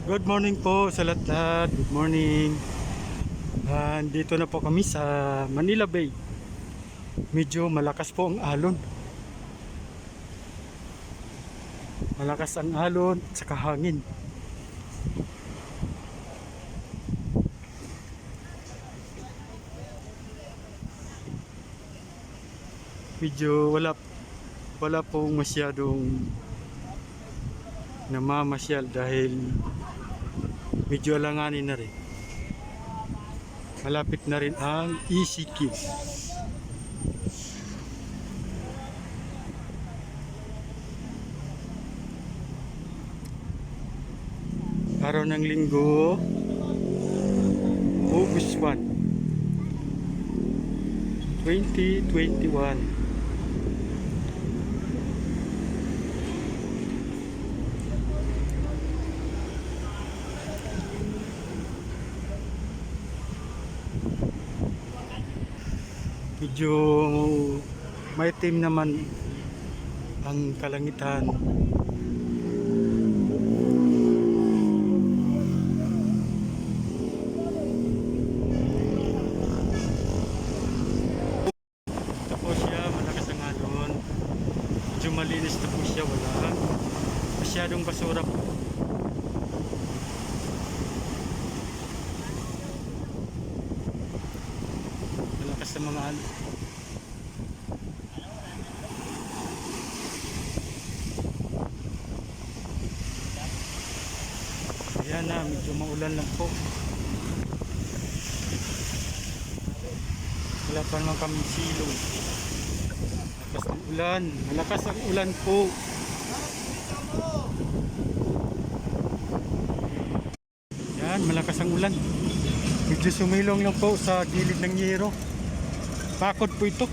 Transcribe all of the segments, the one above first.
Good morning po sa lahat. Good morning. Dito na po kami sa Manila Bay. Medyo malakas po ang alon. Malakas ang alon at saka hangin. Medyo wala pong masyadong namamasyal dahil medyo alanganin na rin. Malapit na rin ang ECQ. Araw ng linggo, August 1, 2021. Medyo maitim naman ang kalangitan. Tapos siya, malakas ang alon. Medyo malinis na po siya, wala masyadong basura po. Malakas ang mga alon. Ayan na, medyo maulan lang po. Wala pa naman kami silong. Malakas ang ulan. Malakas ang ulan po. Yan, malakas ang ulan. Medyo sumilong lang po sa gilid ng yero. Bakod po ito.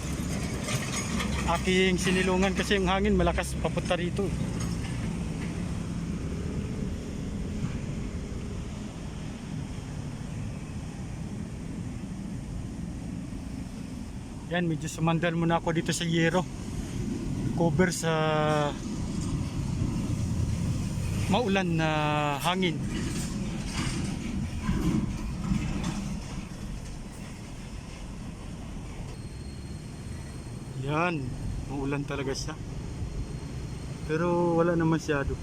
Aking sinilungan kasi yung hangin malakas papunta rito. Yan, medyo sumandal muna ako dito sa yero. Cover sa maulan na hangin. Yan, maulan talaga siya. Pero wala naman masyado.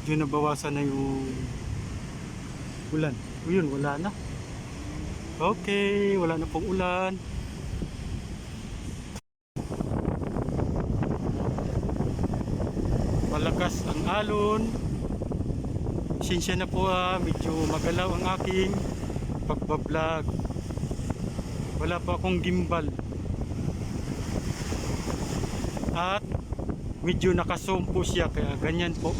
Medyo nabawasan na yung ulan. O yun, wala na. Okay, wala na pong ulan. Malakas ang alon. Sinsya na po medyo magalaw ang aking pagbablog. Wala pa akong gimbal. At medyo nakazoom po siya kaya ganyan po.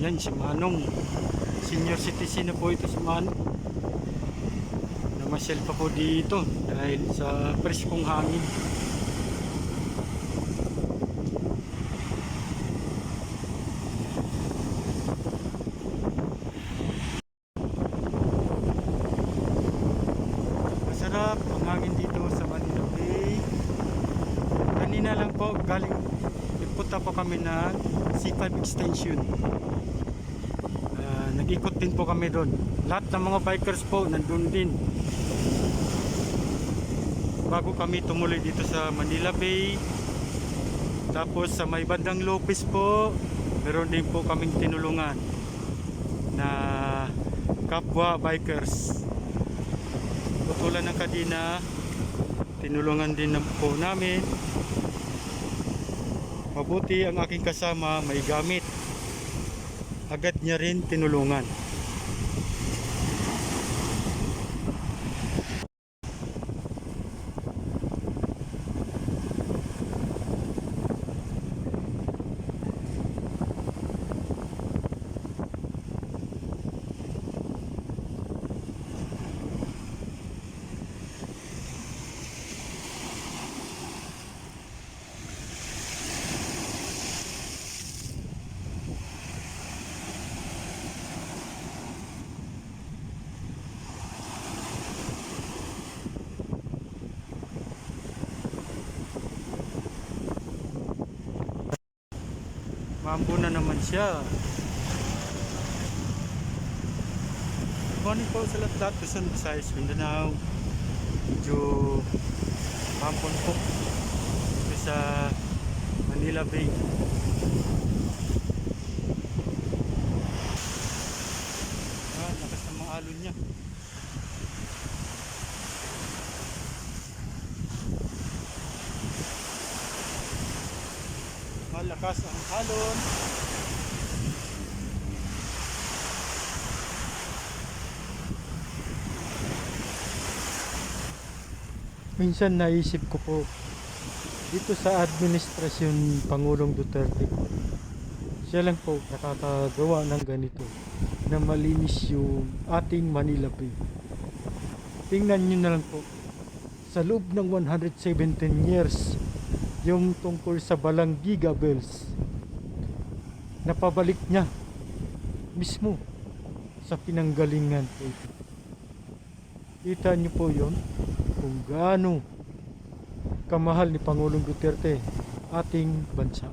Yan si Manong, senior citizen na po ito si Manong. Namasyal pa po dito dahil sa preskong hangin. Masarap ang hangin dito sa Manila Bay. Kanina lang po galing, nagpunta po kami ng C5 extension. Nag-ikot din po kami doon. Lahat ng mga bikers po nandun din. Bago kami tumuloy dito sa Manila Bay. Tapos sa may bandang Lopez po, meron din po kaming tinulungan na kapwa bikers. Putulan ng kadina, tinulungan din po namin. Mabuti ang aking kasama may gamit. Agad niya rin tinulungan. naman siya. Morning po sa lahat, Luzon, Bisayas, Mindanao. Medyo hapon po dito sa Manila Bay. Lakas ng mga alon niya. Malakas ang alon. Minsan naisip ko po dito sa administrasyon Pangulong Duterte, siya lang po nakakagawa ng ganito na malinis yung ating Manila Bay. Tingnan nyo na lang po, sa loob ng 117 years yung tungkol sa balang gigabels, napabalik niya mismo sa pinanggalingan po ito. Kita nyo po yun kung gaano kamahal ni Pangulong Duterte ating bansa.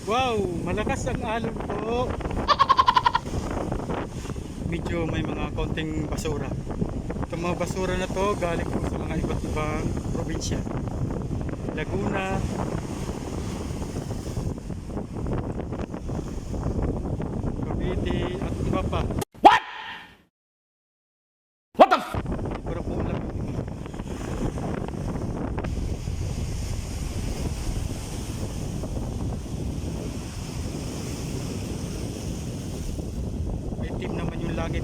Wow, malakas ang alon po. Medyo may mga konting basura. Itong mga basura na to galing po sa mga iba't ibang probinsya. Laguna, Cavite at iba pa. What? What the f? Pero po lang yung iba. Itim naman yung langit.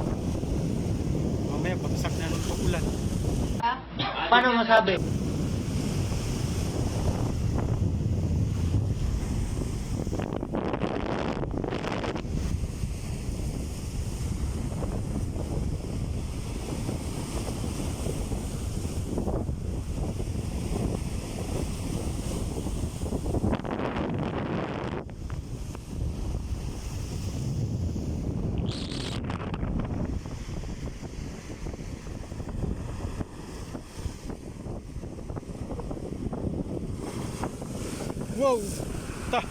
Mamaya bagsak na nung pag-ulan. Paano masabi? Wow! Ta!